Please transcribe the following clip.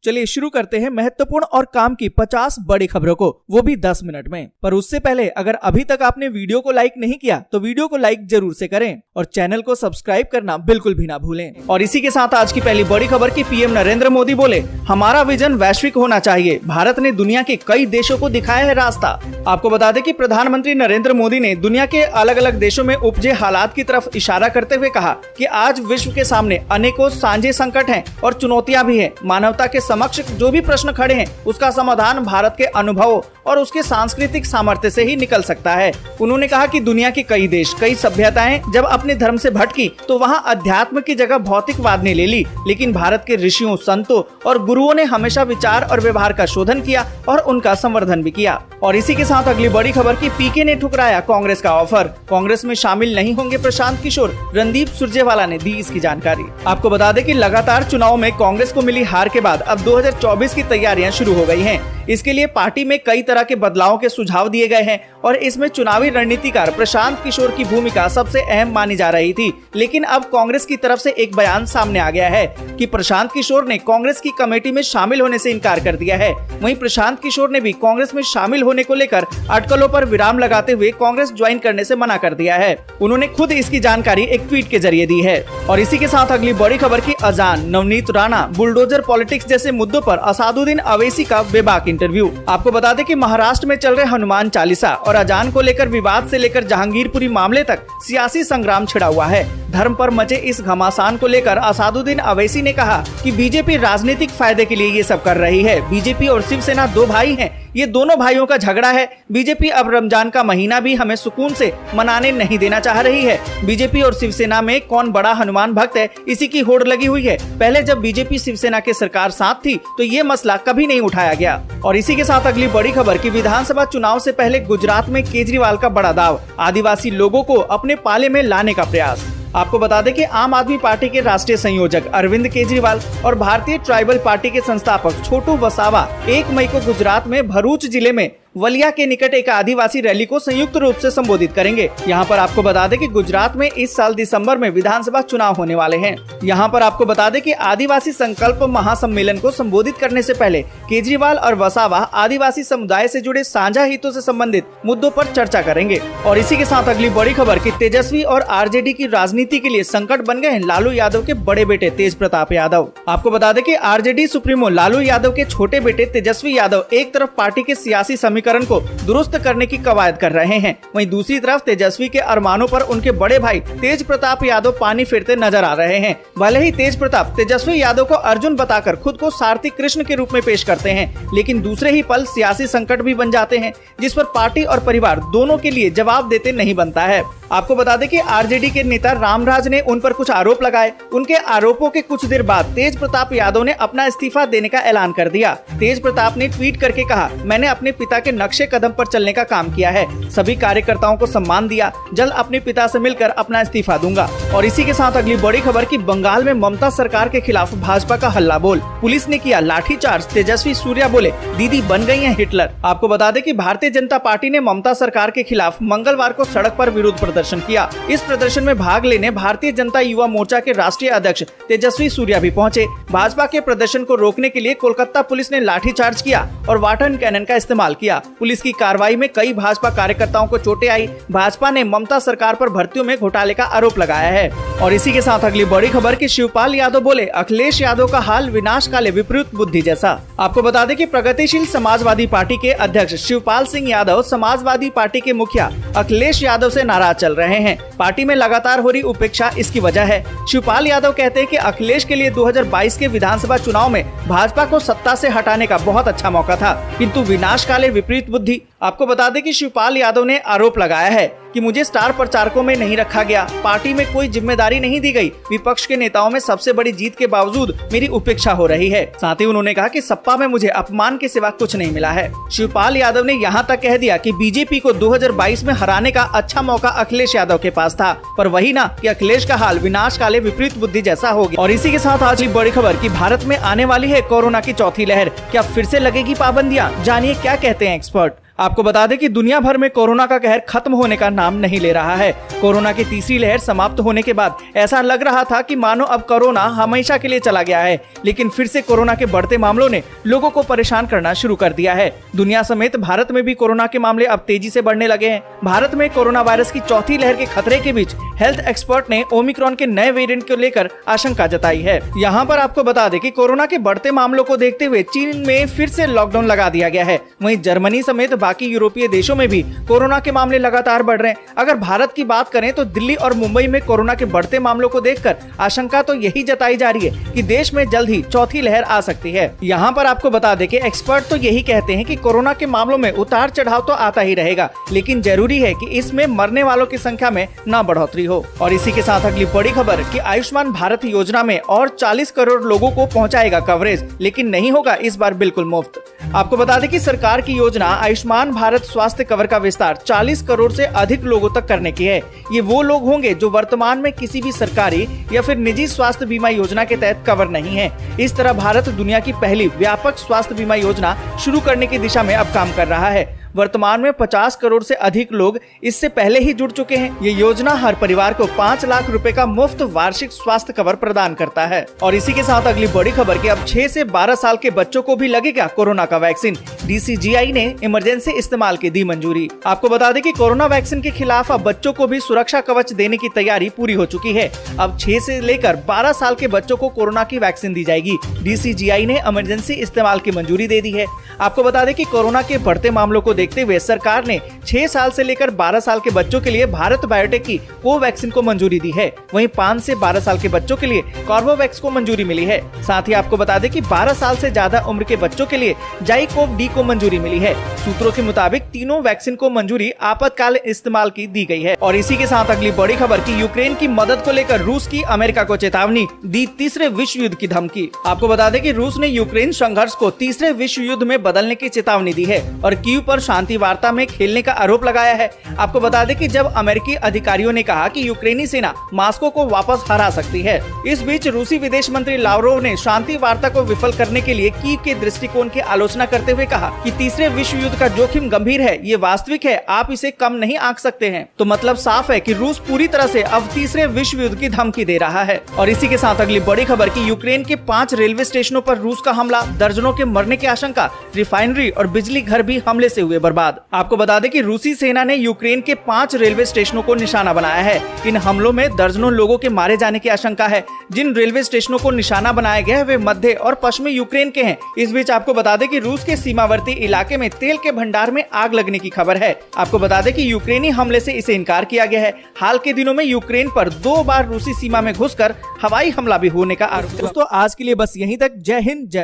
चलिए शुरू करते हैं महत्वपूर्ण और काम की 50 बड़ी खबरों को, वो भी 10 मिनट में। पर उससे पहले अगर अभी तक आपने वीडियो को लाइक नहीं किया तो वीडियो को लाइक जरूर से करें और चैनल को सब्सक्राइब करना बिल्कुल भी ना भूलें। और इसी के साथ आज की पहली बड़ी खबर की पीएम नरेंद्र मोदी बोले, हमारा विजन वैश्विक होना चाहिए। भारत ने दुनिया के कई देशों को दिखाया है रास्ता। आपको बता दें कि प्रधानमंत्री नरेंद्र मोदी ने दुनिया के अलग अलग देशों में उपजे हालात की तरफ इशारा करते हुए कहा कि आज विश्व के सामने अनेकों साझे संकट हैं और चुनौतियां भी हैं। मानवता के समक्ष जो भी प्रश्न खड़े हैं उसका समाधान भारत के अनुभवों और उसके सांस्कृतिक सामर्थ्य से ही निकल सकता है। उन्होंने कहा कि दुनिया के कई देश, कई सभ्यताएं जब अपने धर्म से भटकी तो वहां अध्यात्म की जगह भौतिकवाद ने ले ली, लेकिन भारत के ऋषियों, संतों और गुरुओं ने हमेशा विचार और व्यवहार का शोधन किया और उनका संवर्धन भी किया। और इसी के साथ अगली बड़ी खबर की पीके ने ठुकराया कांग्रेस का ऑफर। कांग्रेस में शामिल नहीं होंगे प्रशांत किशोर, रणदीप सुरजेवाला ने दी इसकी जानकारी। आपको बता दें कि लगातार चुनाव में कांग्रेस को मिली हार के बाद अब 2024 की तैयारियां शुरू हो गई हैं। इसके लिए पार्टी में कई तरह के बदलावों के सुझाव दिए गए हैं और इसमें चुनावी रणनीतिकार प्रशांत किशोर की भूमिका सबसे अहम मानी जा रही थी। लेकिन अब कांग्रेस की तरफ से एक बयान सामने आ गया है कि प्रशांत किशोर ने कांग्रेस की कमेटी में शामिल होने से इनकार कर दिया है। वहीं प्रशांत किशोर ने भी कांग्रेस में शामिल होने को लेकर अटकलों पर विराम लगाते हुए कांग्रेस ज्वाइन करने से मना कर दिया है। उन्होंने खुद इसकी जानकारी एक ट्वीट के जरिए दी है। और इसी के साथ अगली बड़ी खबर की अजान, नवनीत राणा, बुलडोजर पॉलिटिक्स जैसे मुद्दों पर असादुद्दीन अवैसी का बेबाक इंटरव्यू। आपको बता दें कि महाराष्ट्र में चल रहे हनुमान चालीसा और अजान को लेकर विवाद से लेकर जहांगीरपुरी मामले तक सियासी संग्राम छिड़ा हुआ है। धर्म पर मचे इस घमासान को लेकर असादुद्दीन अवैसी ने कहा कि बीजेपी राजनीतिक फायदे के लिए ये सब कर रही है। बीजेपी और शिवसेना दो भाई हैं, ये दोनों भाइयों का झगड़ा है। बीजेपी अब रमजान का महीना भी हमें सुकून से मनाने नहीं देना चाह रही है। बीजेपी और शिवसेना में कौन बड़ा हनुमान भक्त है, इसी की होड़ लगी हुई है। पहले जब बीजेपी शिवसेना के सरकार साथ थी तो ये मसला कभी नहीं उठाया गया। और इसी के साथ अगली बड़ी खबर की विधानसभा चुनाव से पहले गुजरात में केजरीवाल का बड़ा दाव, आदिवासी लोगों को अपने पाले में लाने का प्रयास। आपको बता दें कि आम आदमी पार्टी के राष्ट्रीय संयोजक अरविंद केजरीवाल और भारतीय ट्राइबल पार्टी के संस्थापक छोटू वसावा 1 मई को गुजरात में भरूच जिले में वलिया के निकट एक आदिवासी रैली को संयुक्त रूप से संबोधित करेंगे। यहाँ पर आपको बता दें कि गुजरात में इस साल दिसंबर में विधानसभा चुनाव होने वाले हैं। यहाँ पर आपको बता दें कि आदिवासी संकल्प महासम्मेलन को संबोधित करने से पहले केजरीवाल और वसावा आदिवासी समुदाय से जुड़े साझा हितों से संबंधित मुद्दों पर चर्चा करेंगे। और इसी के साथ अगली बड़ी खबर की तेजस्वी और आरजेडी की राजनीति के लिए संकट बन गए हैं लालू यादव के बड़े बेटे तेज प्रताप यादव। आपको बता दें कि आरजेडी सुप्रीमो लालू यादव के छोटे बेटे तेजस्वी यादव एक तरफ पार्टी के सियासी समीकरण को दुरुस्त करने की कवायद कर रहे हैं, वहीं दूसरी तरफ तेजस्वी के अरमानों पर उनके बड़े भाई तेज प्रताप यादव पानी फेरते नजर आ रहे हैं। भले ही तेज प्रताप तेजस्वी यादव को अर्जुन बताकर खुद को सारथी कृष्ण के रूप में पेश करते हैं, लेकिन दूसरे ही पल सियासी संकट भी बन जाते हैं जिस पर पार्टी और परिवार दोनों के लिए जवाब देते नहीं बनता है। आपको बता दें कि आरजेडी के नेता रामराज ने उन पर कुछ आरोप लगाए। उनके आरोपों के कुछ देर बाद तेज प्रताप यादव ने अपना इस्तीफा देने का ऐलान कर दिया। तेज प्रताप ने ट्वीट करके कहा, मैंने अपने पिता के नक्शे कदम पर चलने का काम किया है, सभी कार्यकर्ताओं को सम्मान दिया, जल्द अपने पिता से मिलकर अपना इस्तीफा दूंगा। और इसी के साथ अगली बड़ी खबर की बंगाल में ममता सरकार के खिलाफ भाजपा का हल्ला बोल, पुलिस ने किया लाठीचार्ज, तेजस्वी सूर्या बोले दीदी बन गई है हिटलर। आपको बता दें कि भारतीय जनता पार्टी ने ममता सरकार के खिलाफ मंगलवार को सड़क पर विरोध प्रदर्शन किया। इस प्रदर्शन में भाग लेने भारतीय जनता युवा मोर्चा के राष्ट्रीय अध्यक्ष तेजस्वी सूर्या भी पहुंचे। भाजपा के प्रदर्शन को रोकने के लिए कोलकाता पुलिस ने लाठीचार्ज किया और वाटर कैनन का इस्तेमाल किया। पुलिस की कार्रवाई में कई भाजपा कार्यकर्ताओं को चोटें आई। भाजपा ने ममता सरकार पर भर्तियों में घोटाले का आरोप लगाया है। और इसी के साथ अगली बड़ी खबर की शिवपाल यादव बोले, अखिलेश यादव का हाल विनाश काले विपरीत बुद्धि जैसा। आपको बता दें कि प्रगतिशील समाजवादी पार्टी के अध्यक्ष शिवपाल सिंह यादव समाजवादी पार्टी के मुखिया अखिलेश यादव से नाराज चल रहे हैं। पार्टी में लगातार हो रही उपेक्षा इसकी वजह है। शिवपाल यादव कहते हैं कि अखिलेश के लिए 2022 के विधानसभा चुनाव में भाजपा को सत्ता से हटाने का बहुत अच्छा मौका था, किंतु विनाशकाले विपरीत बुद्धि। आपको बता दें कि शिवपाल यादव ने आरोप लगाया है कि मुझे स्टार प्रचारकों में नहीं रखा गया, पार्टी में कोई जिम्मेदारी नहीं दी गई, विपक्ष के नेताओं में सबसे बड़ी जीत के बावजूद मेरी उपेक्षा हो रही है। साथ ही उन्होंने कहा कि सपा में मुझे अपमान के सिवा कुछ नहीं मिला है। शिवपाल यादव ने यहाँ तक कह दिया कि बीजेपी को 2022 में हराने का अच्छा मौका अखिलेश यादव के पास था, पर वही ना कि अखिलेश का हाल विनाश काले विपरीत बुद्धि जैसा हो गया। और इसी के साथ आज की बड़ी खबर कि भारत में आने वाली है कोरोना की चौथी लहर, क्या फिर से लगेगी पाबंदियां? जानिए क्या कहते हैं एक्सपर्ट। आपको बता दें कि दुनिया भर में कोरोना का कहर खत्म होने का नाम नहीं ले रहा है। कोरोना की तीसरी लहर समाप्त होने के बाद ऐसा लग रहा था कि मानो अब कोरोना हमेशा के लिए चला गया है, लेकिन फिर से कोरोना के बढ़ते मामलों ने लोगों को परेशान करना शुरू कर दिया है। दुनिया समेत भारत में भी कोरोना के मामले अब तेजी से बढ़ने लगे हैं। भारत में कोरोना वायरस की चौथी लहर के खतरे के बीच हेल्थ एक्सपर्ट ने ओमिक्रॉन के नए वेरिएंट को लेकर आशंका जताई है। यहाँ पर आपको बता दें कि कोरोना के बढ़ते मामलों को देखते हुए चीन में फिर से लॉकडाउन लगा दिया गया है। वहीं जर्मनी समेत बाकी यूरोपीय देशों में भी कोरोना के मामले लगातार बढ़ रहे हैं। अगर भारत की बात करें तो दिल्ली और मुंबई में कोरोना के बढ़ते मामलों को देखकर आशंका तो यही जताई जा रही है कि देश में जल्द ही चौथी लहर आ सकती है। यहाँ पर आपको बता दें कि एक्सपर्ट तो यही कहते हैं कि कोरोना के मामलों में उतार चढ़ाव तो आता ही रहेगा, लेकिन जरूरी है कि इसमें मरने वालों की संख्या में न बढ़ोतरी हो। और इसी के साथ अगली बड़ी खबर कि आयुष्मान भारत योजना में और 40 करोड़ लोगों को पहुंचाएगा कवरेज, लेकिन नहीं होगा इस बार बिल्कुल मुफ्त। आपको बता दें कि सरकार की योजना आयुष्मान भारत स्वास्थ्य कवर का विस्तार 40 करोड़ से अधिक लोगों तक करने की है। ये वो लोग होंगे जो वर्तमान में किसी भी सरकारी या फिर निजी स्वास्थ्य बीमा योजना के तहत कवर नहीं है। इस तरह भारत दुनिया की पहली व्यापक स्वास्थ्य बीमा योजना शुरू करने की दिशा में अब काम कर रहा है। वर्तमान में 50 करोड़ से अधिक लोग इससे पहले ही जुड़ चुके हैं। ये योजना हर परिवार को 5 लाख रुपए का मुफ्त वार्षिक स्वास्थ्य कवर प्रदान करता है। और इसी के साथ अगली बड़ी खबर कि अब 6 से 12 साल के बच्चों को भी लगेगा कोरोना का वैक्सीन। DCGI ने इमरजेंसी इस्तेमाल की दी मंजूरी। आपको बता दें कि कोरोना वैक्सीन के खिलाफ अब बच्चों को भी सुरक्षा कवच देने की तैयारी पूरी हो चुकी है। अब 6 से लेकर 12 साल के बच्चों को कोरोना की वैक्सीन दी जाएगी। DCGI ने इमरजेंसी इस्तेमाल की मंजूरी दे दी है। आपको बता दें कि कोरोना के बढ़ते मामलों को देखते हुए सरकार ने 6 साल से लेकर 12 साल के बच्चों के लिए भारत बायोटेक की कोवैक्सीन को मंजूरी दी है। वहीं 5 से 12 साल के बच्चों के लिए कॉर्बोवैक्स को मंजूरी मिली है। साथ ही आपको बता दें कि 12 साल से ज्यादा उम्र के बच्चों के लिए जाइकोव डी को मंजूरी मिली है। सूत्रों के मुताबिक तीनों वैक्सीन को मंजूरी आपातकाल इस्तेमाल की दी गई है। और इसी के साथ अगली बड़ी खबर की यूक्रेन की मदद को लेकर रूस की अमेरिका को चेतावनी, दी तीसरे विश्व युद्ध की धमकी। आपको बता दें कि रूस ने यूक्रेन संघर्ष को तीसरे विश्व युद्ध में बदलने की चेतावनी दी है और कीव पर शांति वार्ता में खेलने का आरोप लगाया है। आपको बता दें कि जब अमेरिकी अधिकारियों ने कहा कि यूक्रेनी सेना मास्को को वापस हरा सकती है। इस बीच रूसी विदेश मंत्री लावरोव ने शांति वार्ता को विफल करने के लिए कीव के दृष्टिकोण की आलोचना करते हुए कहा कि तीसरे विश्व युद्ध का जोखिम गंभीर है, ये वास्तविक है, आप इसे कम नहीं आंक सकते हैं। तो मतलब साफ है कि रूस पूरी तरह से अब तीसरे विश्व युद्ध की धमकी दे रहा है। और इसी के साथ अगली बड़ी खबर की यूक्रेन के 5 रेलवे स्टेशनों पर रूस का हमला, दर्जनों के मरने की आशंका, रिफाइनरी और बिजली घर भी हमले से हुए बर्बाद। आपको बता दें कि रूसी सेना ने यूक्रेन के 5 रेलवे स्टेशनों को निशाना बनाया है। इन हमलों में दर्जनों लोगों के मारे जाने की आशंका है। जिन रेलवे स्टेशनों को निशाना बनाया गया है वे मध्य और पश्चिमी यूक्रेन के हैं। इस बीच आपको बता दें कि रूस के सीमावर्ती इलाके में तेल के भंडार में आग लगने की खबर है। आपको बता दें कि यूक्रेनी हमले से इसे इनकार किया गया है। हाल के दिनों में यूक्रेन पर 2 बार रूसी सीमा में घुसकर हवाई हमला भी होने का आरोप। दोस्तों आज के लिए बस यहीं तक। जय हिंद, जय